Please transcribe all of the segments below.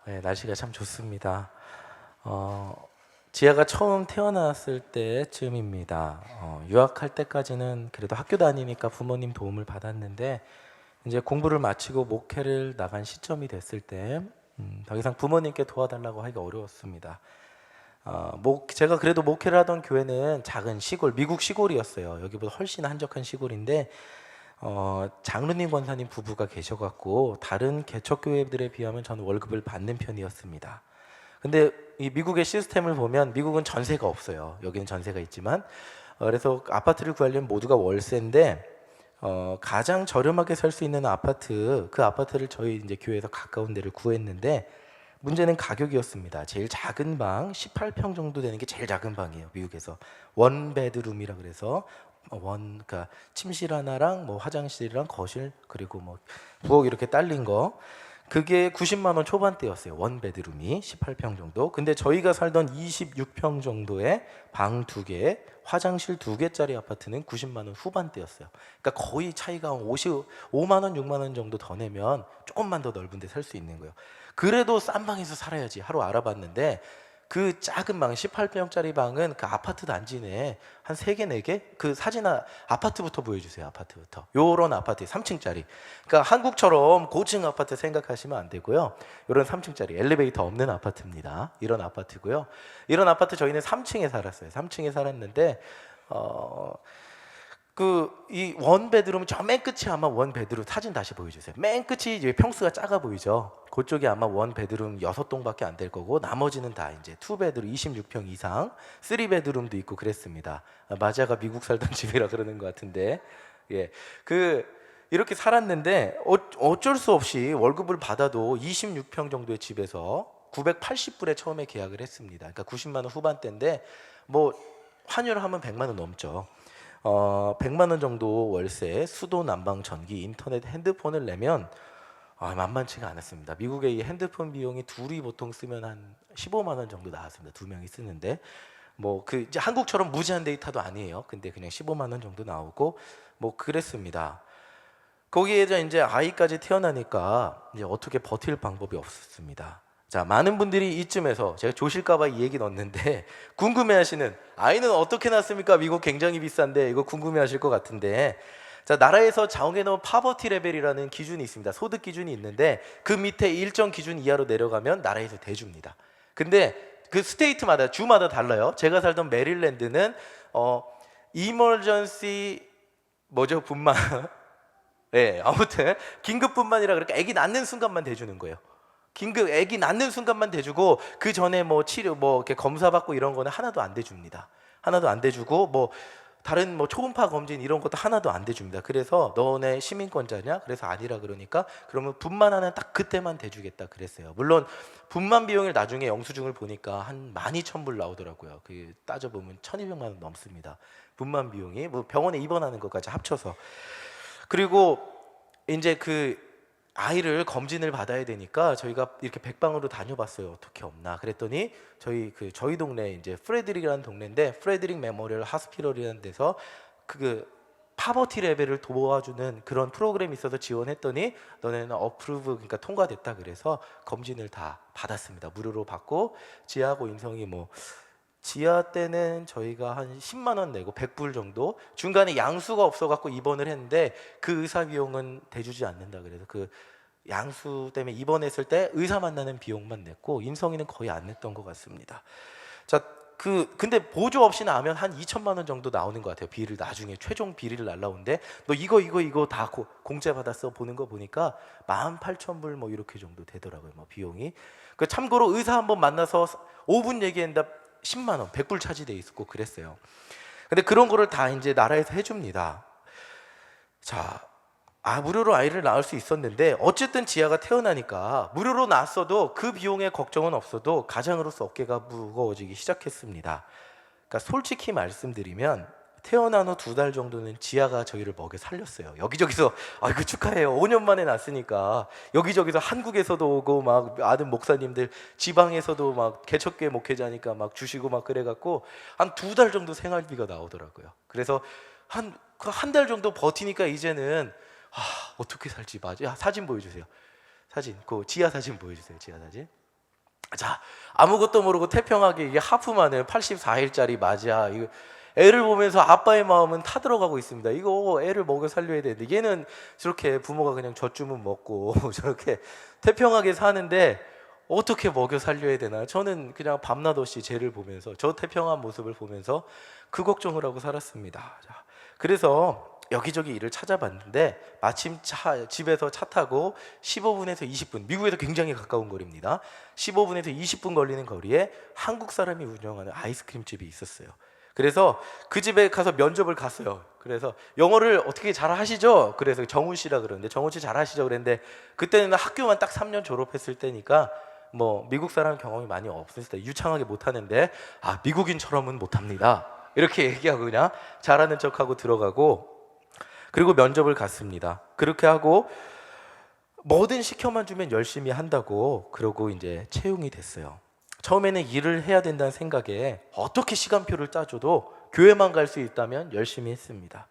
네, 날씨가 참 좋습니다. 지아가 처음 태어났을 때쯤입니다. 유학할 때까지는 그래도 학교 다니니까 부모님 도움을 받았는데 이제 공부를 마치고 목회를 나간 시점이 됐을 때 더 이상 부모님께 도와달라고 하기가 어려웠습니다. 제가 그래도 목회를 하던 교회는 작은 시골, 미국 시골이었어요. 여기보다 훨씬 한적한 시골인데 장로님 권사님 부부가 계셔갖고 다른 개척교회들에 비하면 저는 월급을 받는 편이었습니다. 근데 이 미국의 시스템을 보면 미국은 전세가 없어요. 여기는 전세가 있지만 그래서 아파트를 구하려면 모두가 월세인데 가장 저렴하게 살 수 있는 아파트, 그 아파트를 저희 이제 교회에서 가까운 데를 구했는데 문제는 가격이었습니다. 제일 작은 방 18평 정도 되는 게 제일 작은 방이에요. 미국에서 원 베드룸이라 그래서 그러니까 침실 하나랑 뭐 화장실이랑 거실 그리고 뭐 부엌 이렇게 딸린 거 그게 90만 원 초반대였어요. 원 베드룸이 18평 정도. 근데 저희가 살던 26평 정도의 방 2개, 화장실 2개짜리 아파트는 90만 원 후반대였어요. 그러니까 거의 차이가 5만 원, 6만 원 정도 더 내면 조금만 더 넓은 데 살 수 있는 거예요. 그래도 싼 방에서 살아야지 하루 알아봤는데 그 작은 방 18평짜리 방은 그 아파트 단지 내에 한 3개, 4개? 그 사진 아파트부터 보여주세요. 아파트부터. 요런 아파트 3층짜리. 그러니까 한국처럼 고층 아파트 생각하시면 안 되고요. 요런 3층짜리 엘리베이터 없는 아파트입니다. 이런 아파트고요. 이런 아파트 저희는 3층에 살았어요. 3층에 살았는데 이 원베드룸 저 맨 끝이 아마 원베드룸 사진 다시 보여주세요. 맨 끝이 이제 평수가 작아 보이죠. 그쪽이 아마 원베드룸 6동밖에 안 될 거고 나머지는 다 이제 투베드룸 26평 이상 3베드룸도 있고 그랬습니다. 마자가 미국 살던 집이라 그러는 것 같은데 예, 이렇게 살았는데 어쩔 수 없이 월급을 받아도 26평 정도의 집에서 980불에 처음에 계약을 했습니다. 그러니까 90만 원 후반대인데 뭐 환율하면 100만 원 넘죠. 100만 원 정도 월세, 수도, 난방, 전기, 인터넷, 핸드폰을 내면 만만치가 않았습니다. 미국의 이 핸드폰 비용이 둘이 보통 쓰면 한 15만 원 정도 나왔습니다. 2명이 쓰는데 이제 한국처럼 무제한 데이터도 아니에요. 근데 그냥 15만 원 정도 나오고 뭐 그랬습니다. 거기에 이제 아이까지 태어나니까 이제 어떻게 버틸 방법이 없었습니다. 자, 많은 분들이 이쯤에서 제가 조실까봐 이 얘기 넣었는데 궁금해하시는 아이는 어떻게 낳습니까? 미국 굉장히 비싼데 이거 궁금해하실 것 같은데 자, 나라에서 정해놓은 파버티 레벨이라는 기준이 있습니다. 소득 기준이 있는데 그 밑에 일정 기준 이하로 내려가면 나라에서 대줍니다. 근데 그 스테이트마다 주마다 달라요. 제가 살던 메릴랜드는 이머전시 뭐죠? 분만 네, 아무튼 긴급분만이라 그러니까 아기 낳는 순간만 대주는 거예요. 긴급 아기 낳는 순간만 대주고 그 전에 뭐 치료 이렇게 검사 받고 이런 거는 하나도 안 대줍니다. 하나도 안 대주고 다른 초음파 검진 이런 것도 하나도 안 대줍니다. 그래서 너네 시민권자냐? 그래서 아니라 그러니까 그러면 분만하는 딱 그때만 대주겠다 그랬어요. 물론 분만 비용을 나중에 영수증을 보니까 한 12,000불 나오더라고요. 그 따져보면 1,200만 원 넘습니다. 분만 비용이 병원에 입원하는 것까지 합쳐서. 그리고 이제 아이를 검진을 받아야 되니까 저희가 이렇게 백방으로 다녀봤어요. 어떻게 없나 그랬더니 저희 동네 이제 프레드릭이라는 동네인데 프레드릭 메모리얼 하스피럴이라는 데서 파버티 레벨을 도와주는 그런 프로그램이 있어서 지원했더니 너네는 어프루브 그러니까 통과됐다 그래서 검진을 다 받았습니다. 무료로 받고 지하고 인성이 지하 때는 저희가 한 10만 원 내고 100불 정도 중간에 양수가 없어갖고 입원을 했는데 그 의사 비용은 대주지 않는다 그래서 그 양수 때문에 입원했을 때 의사 만나는 비용만 냈고 인성이는 거의 안 냈던 것 같습니다. 자, 근데 보조 없이 나면 한 2천만 원 정도 나오는 것 같아요. 비를 나중에 최종 비리를 날라오는데 너 이거 다 공짜 받았어 보는 거 보니까 18,000불 이렇게 정도 되더라고요. 비용이. 참고로 의사 한번 만나서 5분 얘기했는데 10만 원, 100불 차지돼 있었고 그랬어요. 근데 그런 거를 다 이제 나라에서 해줍니다. 자, 무료로 아이를 낳을 수 있었는데 어쨌든 지아가 태어나니까 무료로 낳았어도 그 비용의 걱정은 없어도 가장으로서 어깨가 무거워지기 시작했습니다. 그러니까 솔직히 말씀드리면 태어난 후 2달 정도는 지아가 저희를 먹여 살렸어요. 여기저기서 아이고 축하해요. 5년 만에 낳았으니까 여기저기서 한국에서도 오고 아는 목사님들 지방에서도 개척교회 목회자니까 주시고 그래갖고 한 2달 정도 생활비가 나오더라고요. 그래서 한 달 정도 버티니까 이제는 어떻게 살지 맞아. 사진 보여주세요. 사진 지하 사진 보여주세요. 지하 사진. 자, 아무것도 모르고 태평하게 이게 하프만을 84일짜리 맞이야. 이거 애를 보면서 아빠의 마음은 타들어가고 있습니다. 이거 애를 먹여 살려야 되는데 얘는 저렇게 부모가 그냥 젖주면 먹고 저렇게 태평하게 사는데 어떻게 먹여 살려야 되나? 저는 그냥 밤낮 없이 쟤를 보면서 저 태평한 모습을 보면서 그 걱정을 하고 살았습니다. 자, 그래서 여기저기 일을 찾아봤는데 마침 집에서 차 타고 15분에서 20분, 미국에서 굉장히 가까운 거리입니다. 15분에서 20분 걸리는 거리에 한국 사람이 운영하는 아이스크림 집이 있었어요. 그래서 그 집에 가서 면접을 갔어요. 그래서 영어를 어떻게 잘 하시죠? 그래서 정훈 씨라 그러는데 정훈 씨 잘 하시죠? 그랬는데 그때는 학교만 딱 3년 졸업했을 때니까 뭐 미국 사람 경험이 많이 없을 때 유창하게 못하는데 아, 미국인처럼은 못합니다. 이렇게 얘기하고 그냥 잘하는 척하고 들어가고 그리고 면접을 갔습니다. 그렇게 하고 뭐든 시켜만 주면 열심히 한다고 그러고 이제 채용이 됐어요. 처음에는 일을 해야 된다는 생각에 어떻게 시간표를 짜줘도 교회만 갈 수 있다면 열심히 했습니다.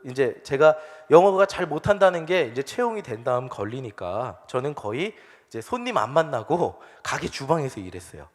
이제 제가 영어가 잘 못한다는 게 이제 채용이 된 다음 걸리니까 저는 거의 이제 손님 안 만나고 가게 주방에서 일했어요.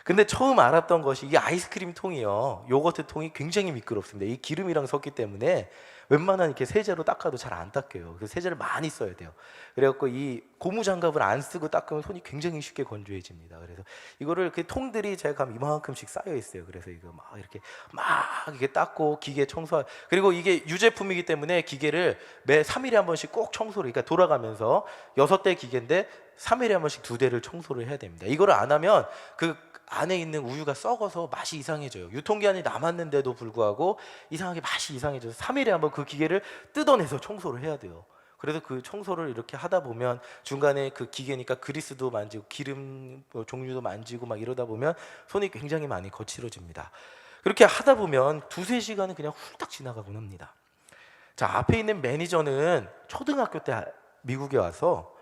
근데 처음 알았던 것이 이게 아이스크림 통이요, 요거트 통이 굉장히 미끄럽습니다. 이 기름이랑 섞기 때문에 웬만한 이렇게 세제로 닦아도 잘 안 닦여요. 그래서 세제를 많이 써야 돼요. 그래갖고 이 고무장갑을 안 쓰고 닦으면 손이 굉장히 쉽게 건조해집니다. 그래서 이거를 그 통들이 제가 가면 이만큼씩 쌓여 있어요. 그래서 이거 막 이렇게 닦고 기계 청소, 그리고 이게 유제품이기 때문에 기계를 매 3일에 한 번씩 꼭 청소를, 그러니까 돌아가면서 6대 기계인데 3일에 한 번씩 2대를 청소를 해야 됩니다. 이거를 안 하면 그 안에 있는 우유가 썩어서 맛이 이상해져요. 유통기한이 남았는데도 불구하고 이상하게 맛이 이상해져서 3일에 한번 그 기계를 뜯어내서 청소를 해야 돼요. 그래서 그 청소를 이렇게 하다 보면 중간에 그 기계니까 그리스도 만지고 기름 종류도 만지고 막 이러다 보면 손이 굉장히 많이 거칠어집니다. 그렇게 하다 보면 2-3시간은 그냥 훌딱 지나가곤 합니다. 자, 앞에 있는 매니저는 초등학교 때 미국에 와서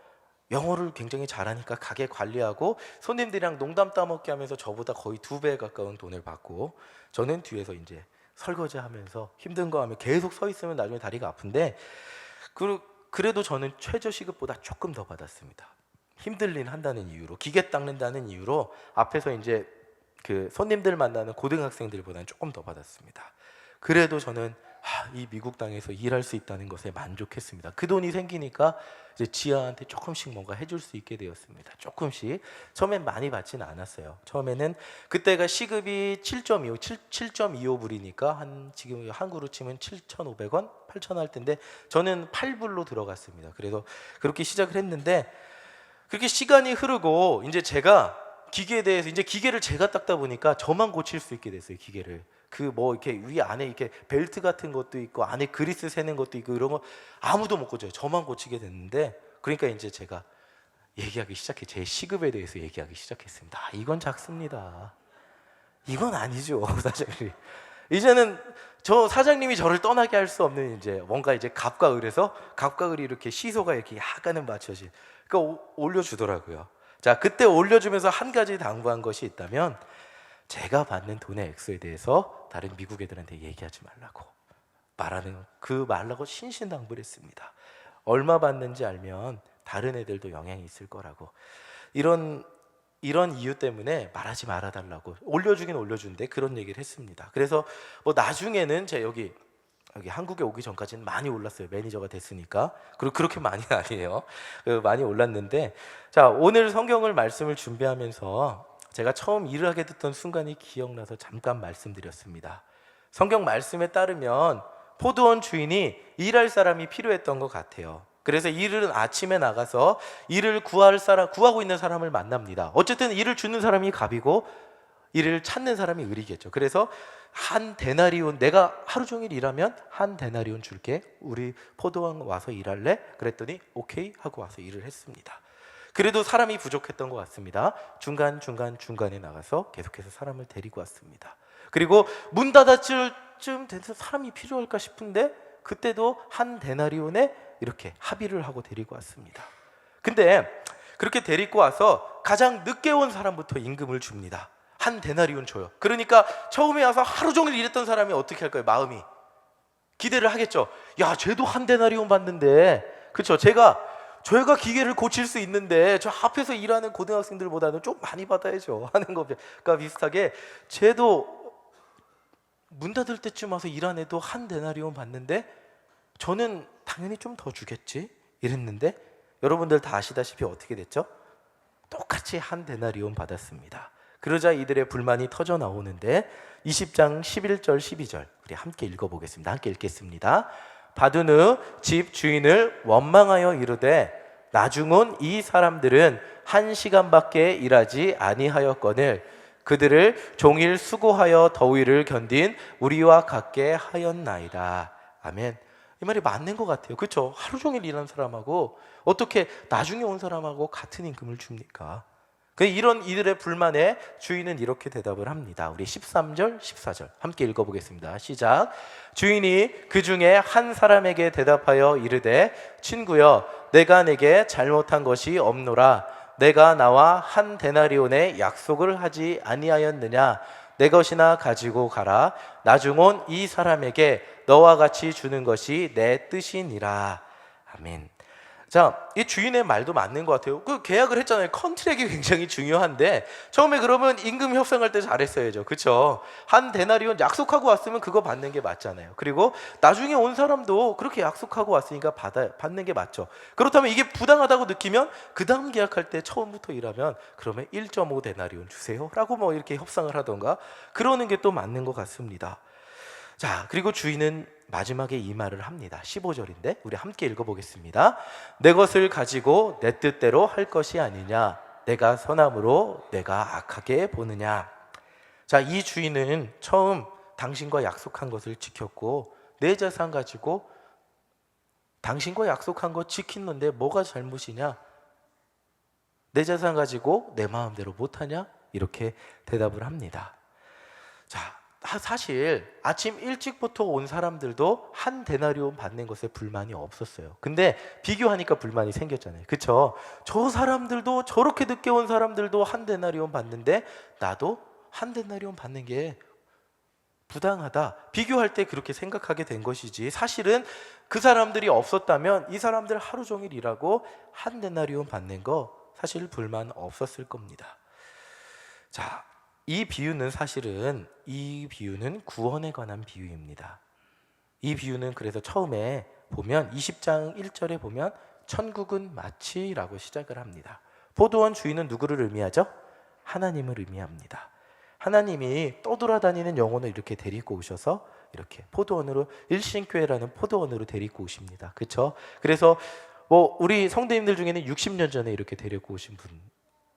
영어를 굉장히 잘하니까 가게 관리하고 손님들이랑 농담 따먹게 하면서 저보다 거의 2배 가까운 돈을 받고, 저는 뒤에서 이제 설거지 하면서 힘든 거 하면 계속 서 있으면 나중에 다리가 아픈데 그래도 저는 최저 시급보다 조금 더 받았습니다. 힘들 일 한다는 이유로, 기계 닦는다는 이유로 앞에서 이제 그 손님들 만나는 고등학생들보다는 조금 더 받았습니다. 그래도 저는 이 미국 땅에서 일할 수 있다는 것에 만족했습니다. 그 돈이 생기니까 이제 지아한테 조금씩 뭔가 해줄 수 있게 되었습니다. 조금씩. 처음엔 많이 받지는 않았어요. 처음에는 그때가 시급이 7.25불이니까 한 지금 한국으로 치면 7,500원, 8,000원 할 텐데 저는 8불로 들어갔습니다. 그래서 그렇게 시작을 했는데 그렇게 시간이 흐르고 이제 제가 기계에 대해서 이제 기계를 제가 닦다 보니까 저만 고칠 수 있게 됐어요. 기계를. 그 뭐 이렇게 위 안에 이렇게 벨트 같은 것도 있고 안에 그리스 새는 것도 있고 이런 거 아무도 못 고쳐요. 저만 고치게 됐는데 그러니까 이제 제가 얘기하기 시작해. 제 시급에 대해서 얘기하기 시작했습니다. 이건 작습니다. 이건 아니죠. 사장님. 이제는 저 사장님이 저를 떠나게 할 수 없는 이제 뭔가 이제 갑과 을에서 갑과 을이 이렇게 시소가 이렇게 약간은 맞춰지. 그러니까 올려주더라고요. 자, 그때 올려주면서 한 가지 당부한 것이 있다면 제가 받는 돈의 액수에 대해서 다른 미국 애들한테 얘기하지 말라고 말라고 신신당부를 했습니다. 얼마 받는지 알면 다른 애들도 영향이 있을 거라고. 이런 이유 때문에 말하지 말아달라고. 올려주긴 올려준데 그런 얘기를 했습니다. 그래서 뭐 나중에는 제 여기 한국에 오기 전까지는 많이 올랐어요. 매니저가 됐으니까. 그리고 그렇게 많이 아니에요. 많이 올랐는데, 자, 오늘 성경을 말씀을 준비하면서 제가 처음 일을 하게 됐던 순간이 기억나서 잠깐 말씀드렸습니다. 성경 말씀에 따르면 포도원 주인이 일할 사람이 필요했던 것 같아요. 그래서 일은 아침에 나가서 일을 구하고 있는 사람을 만납니다. 어쨌든 일을 주는 사람이 갑이고 일을 찾는 사람이 을이겠죠. 그래서 한 데나리온, 내가 하루 종일 일하면 한 데나리온 줄게. 우리 포도원 와서 일할래? 그랬더니 오케이 하고 와서 일을 했습니다. 그래도 사람이 부족했던 것 같습니다. 중간에 나가서 계속해서 사람을 데리고 왔습니다. 그리고 문 닫았을 쯤 돼서 사람이 필요할까 싶은데 그때도 한 데나리온에 이렇게 합의를 하고 데리고 왔습니다. 근데 그렇게 데리고 와서 가장 늦게 온 사람부터 임금을 줍니다. 한 데나리온 줘요. 그러니까 처음에 와서 하루 종일 일했던 사람이 어떻게 할까요? 마음이 기대를 하겠죠. 야, 쟤도 한 데나리온 받는데, 그렇죠? 제가 저희가 기계를 고칠 수 있는데 저 앞에서 일하는 고등학생들보다는 좀 많이 받아야죠 하는 것과 비슷하게, 쟤도 문 닫을 때쯤 와서 일한 애도 한 데나리온 받는데 저는 당연히 좀 더 주겠지 이랬는데, 여러분들 다 아시다시피 어떻게 됐죠? 똑같이 한 데나리온 받았습니다. 그러자 이들의 불만이 터져 나오는데 20장 11절 12절 우리 함께 읽어보겠습니다. 함께 읽겠습니다. 받은 후 집 주인을 원망하여 이르되 나중온 이 사람들은 1시간밖에 일하지 아니하였거늘 그들을 종일 수고하여 더위를 견딘 우리와 같게 하였나이다. 아멘. 이 말이 맞는 것 같아요. 그렇죠? 하루 종일 일한 사람하고 어떻게 나중에 온 사람하고 같은 임금을 줍니까? 이런 이들의 불만에 주인은 이렇게 대답을 합니다. 우리 13절 14절 함께 읽어보겠습니다. 시작. 주인이 그 중에 한 사람에게 대답하여 이르되 친구여 내가 내게 잘못한 것이 없노라. 내가 나와 한 데나리온의 약속을 하지 아니하였느냐. 내 것이나 가지고 가라. 나중 온 이 사람에게 너와 같이 주는 것이 내 뜻이니라. 아멘. 자, 이 주인의 말도 맞는 것 같아요. 그 계약을 했잖아요. 컨트랙이 굉장히 중요한데 처음에 그러면 임금 협상할 때 잘했어야죠. 그렇죠? 한 데나리온 약속하고 왔으면 그거 받는 게 맞잖아요. 그리고 나중에 온 사람도 그렇게 약속하고 왔으니까 받는 게 맞죠. 그렇다면 이게 부당하다고 느끼면 그 다음 계약할 때 처음부터 일하면 그러면 1.5 데나리온 주세요 라고 뭐 이렇게 협상을 하던가 그러는 게 또 맞는 것 같습니다. 자, 그리고 주인은 마지막에 이 말을 합니다. 15절인데 우리 함께 읽어보겠습니다. 내 것을 가지고 내 뜻대로 할 것이 아니냐. 내가 선함으로 내가 악하게 보느냐. 자, 이 주인은 처음 당신과 약속한 것을 지켰고 내 재산 가지고 당신과 약속한 거 지키는데 뭐가 잘못이냐. 내 재산 가지고 내 마음대로 못하냐. 이렇게 대답을 합니다. 자, 사실 아침 일찍부터 온 사람들도 한 데나리온 받는 것에 불만이 없었어요. 근데 비교하니까 불만이 생겼잖아요. 그쵸? 저 사람들도 저렇게 늦게 온 사람들도 한 데나리온 받는데 나도 한 데나리온 받는 게 부당하다. 비교할 때 그렇게 생각하게 된 것이지 사실은 그 사람들이 없었다면 이 사람들 하루 종일 일하고 한 데나리온 받는 거 사실 불만 없었을 겁니다. 자, 이 비유는 구원에 관한 비유입니다. 이 비유는 그래서 처음에 보면 20장 1절에 보면 천국은 마치라고 시작을 합니다. 포도원 주인은 누구를 의미하죠? 하나님을 의미합니다. 하나님이 떠돌아다니는 영혼을 이렇게 데리고 오셔서 이렇게 포도원으로 일신교회라는 포도원으로 데리고 오십니다. 그렇죠? 그래서 뭐 우리 성도님들 중에는 60년 전에 이렇게 데리고 오신 분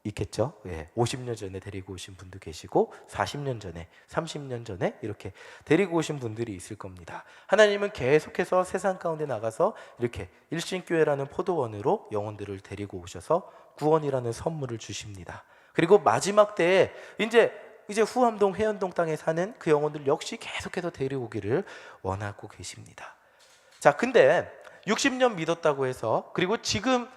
있겠죠? 예, 50년 전에 데리고 오신 분도 계시고 40년 전에 30년 전에 이렇게 데리고 오신 분들이 있을 겁니다. 하나님은 계속해서 세상 가운데 나가서 이렇게 일신교회라는 포도원으로 영혼들을 데리고 오셔서 구원이라는 선물을 주십니다. 그리고 마지막 때에 이제 후암동 회원동 땅에 사는 그 영혼들 역시 계속해서 데려오기를 원하고 계십니다. 자, 근데 60년 믿었다고 해서 그리고 지금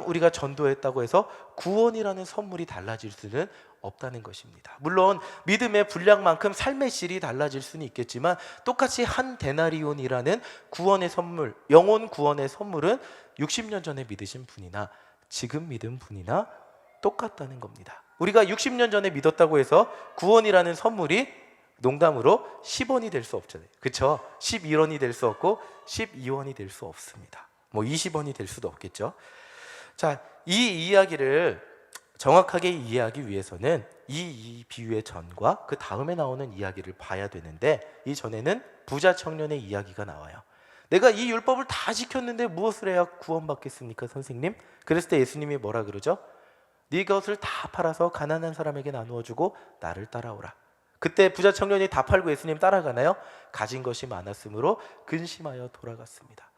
우리가 전도했다고 해서 구원이라는 선물이 달라질 수는 없다는 것입니다. 물론 믿음의 분량만큼 삶의 질이 달라질 수는 있겠지만 똑같이 한 데나리온이라는 구원의 선물, 영혼 구원의 선물은 60년 전에 믿으신 분이나 지금 믿은 분이나 똑같다는 겁니다. 우리가 60년 전에 믿었다고 해서 구원이라는 선물이 농담으로 10원이 될 수 없잖아요. 그렇죠? 11원이 될 수 없고 12원이 될 수 없습니다. 뭐 20원이 될 수도 없겠죠. 자, 이 이야기를 정확하게 이해하기 위해서는 이 비유의 전과 그 다음에 나오는 이야기를 봐야 되는데 이 전에는 부자 청년의 이야기가 나와요. 내가 이 율법을 다 지켰는데 무엇을 해야 구원받겠습니까, 선생님? 그랬을 때 예수님이 뭐라 그러죠? 네 것을 다 팔아서 가난한 사람에게 나누어 주고 나를 따라오라. 그때 부자 청년이 다 팔고 예수님 따라가나요? 가진 것이 많았으므로 근심하여 돌아갔습니다.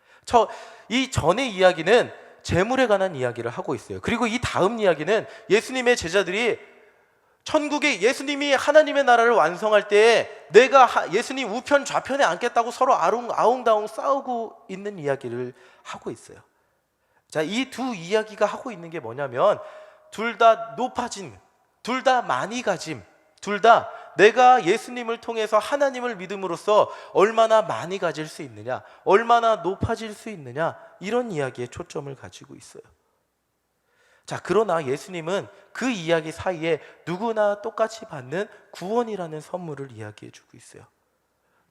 이 전의 이야기는 재물에 관한 이야기를 하고 있어요. 그리고 이 다음 이야기는 예수님의 제자들이 천국에 예수님이 하나님의 나라를 완성할 때 내가 예수님 우편 좌편에 앉겠다고 서로 아웅다웅 싸우고 있는 이야기를 하고 있어요. 자, 이 두 이야기가 하고 있는 게 뭐냐면 둘 다 높아진, 둘 다 많이 가짐, 둘 다 내가 예수님을 통해서 하나님을 믿음으로써 얼마나 많이 가질 수 있느냐, 얼마나 높아질 수 있느냐, 이런 이야기에 초점을 가지고 있어요. 자, 그러나 예수님은 그 이야기 사이에 누구나 똑같이 받는 구원이라는 선물을 이야기해 주고 있어요.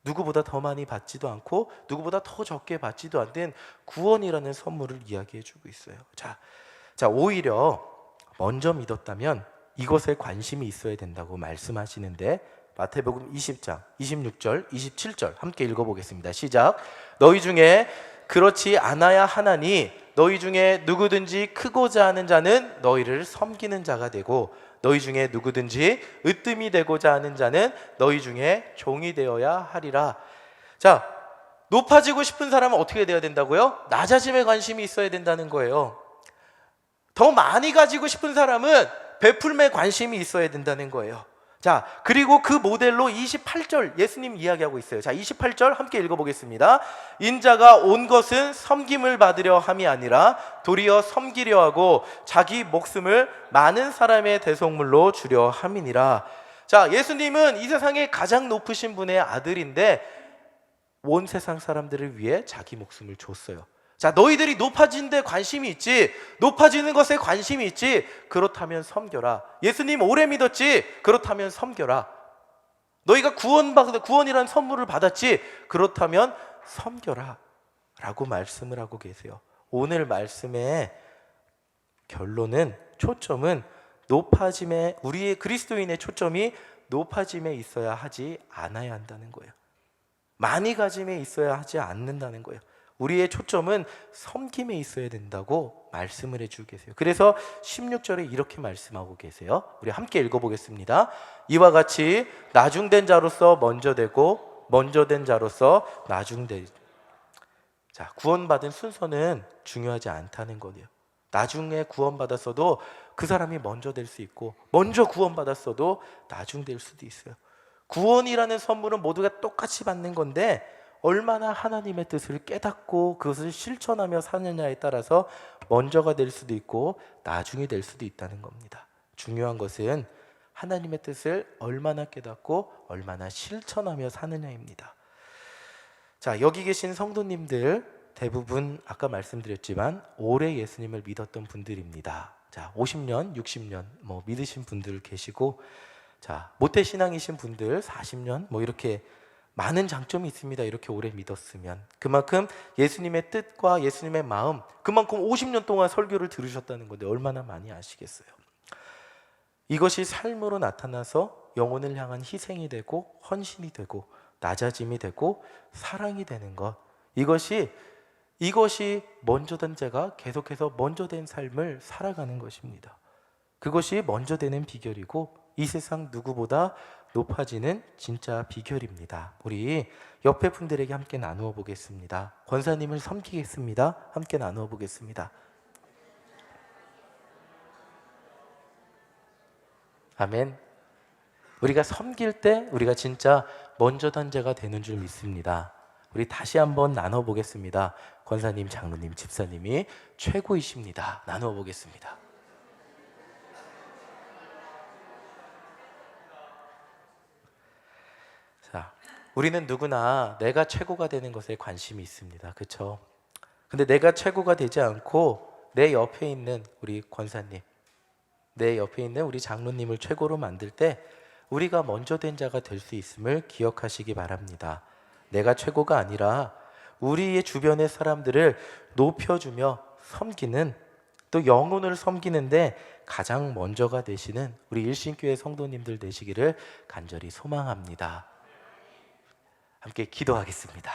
누구보다 더 많이 받지도 않고 누구보다 더 적게 받지도 않는 구원이라는 선물을 이야기해 주고 있어요. 자, 오히려 먼저 믿었다면 이것에 관심이 있어야 된다고 말씀하시는데, 마태복음 20장 26절 27절 함께 읽어보겠습니다. 시작. 너희 중에 그렇지 않아야 하나니 너희 중에 누구든지 크고자 하는 자는 너희를 섬기는 자가 되고 너희 중에 누구든지 으뜸이 되고자 하는 자는 너희 중에 종이 되어야 하리라. 자, 높아지고 싶은 사람은 어떻게 되어야 된다고요? 낮아짐에 관심이 있어야 된다는 거예요. 더 많이 가지고 싶은 사람은 베풀매 관심이 있어야 된다는 거예요. 자, 그리고 그 모델로 28절 예수님 이야기하고 있어요. 자, 28절 함께 읽어보겠습니다. 인자가 온 것은 섬김을 받으려 함이 아니라 도리어 섬기려 하고 자기 목숨을 많은 사람의 대속물로 주려 함이니라. 자, 예수님은 이 세상에 가장 높으신 분의 아들인데 온 세상 사람들을 위해 자기 목숨을 줬어요. 자, 너희들이 높아지는 데 관심이 있지, 높아지는 것에 관심이 있지, 그렇다면 섬겨라. 예수님 오래 믿었지, 그렇다면 섬겨라. 너희가 구원이라는 선물을 받았지, 그렇다면 섬겨라 라고 말씀을 하고 계세요. 오늘 말씀의 결론은, 초점은 높아짐에, 우리의 그리스도인의 초점이 높아짐에 있어야 하지 않아야 한다는 거예요. 많이 가짐에 있어야 하지 않는다는 거예요. 우리의 초점은 섬김에 있어야 된다고 말씀을 해주고 계세요. 그래서 16절에 이렇게 말씀하고 계세요. 우리 함께 읽어보겠습니다. 이와 같이 나중된 자로서 먼저 되고 먼저 된 자로서 나중되. 자, 구원받은 순서는 중요하지 않다는 거예요. 나중에 구원받았어도 그 사람이 먼저 될 수 있고 먼저 구원받았어도 나중 될 수도 있어요. 구원이라는 선물은 모두가 똑같이 받는 건데 얼마나 하나님의 뜻을 깨닫고 그것을 실천하며 사느냐에 따라서 먼저가 될 수도 있고 나중이 될 수도 있다는 겁니다. 중요한 것은 하나님의 뜻을 얼마나 깨닫고 얼마나 실천하며 사느냐입니다. 자, 여기 계신 성도님들 대부분 아까 말씀드렸지만 오래 예수님을 믿었던 분들입니다. 자, 50년, 60년 믿으신 분들 계시고, 자, 모태신앙이신 분들 40년 이렇게 많은 장점이 있습니다. 이렇게 오래 믿었으면 그만큼 예수님의 뜻과 예수님의 마음, 그만큼 50년 동안 설교를 들으셨다는 건데 얼마나 많이 아시겠어요? 이것이 삶으로 나타나서 영혼을 향한 희생이 되고 헌신이 되고 낮아짐이 되고 사랑이 되는 것, 이것이 먼저 된 자가 계속해서 먼저 된 삶을 살아가는 것입니다. 그것이 먼저 되는 비결이고 이 세상 누구보다 높아지는 진짜 비결입니다. 우리 옆에 분들에게 함께 나누어 보겠습니다. 권사님을 섬기겠습니다. 함께 나누어 보겠습니다. 아멘. 우리가 섬길 때 우리가 진짜 먼저 된 자가 되는 줄 믿습니다. 우리 다시 한번 나눠 보겠습니다. 권사님, 장로님, 집사님이 최고이십니다. 나누어 보겠습니다. 자, 우리는 누구나 내가 최고가 되는 것에 관심이 있습니다. 그렇죠? 근데 내가 최고가 되지 않고 내 옆에 있는 우리 권사님, 내 옆에 있는 우리 장로님을 최고로 만들 때 우리가 먼저 된 자가 될 수 있음을 기억하시기 바랍니다. 내가 최고가 아니라 우리의 주변의 사람들을 높여주며 섬기는, 또 영혼을 섬기는데 가장 먼저가 되시는 우리 일신교회 성도님들 되시기를 간절히 소망합니다. 함께 기도하겠습니다.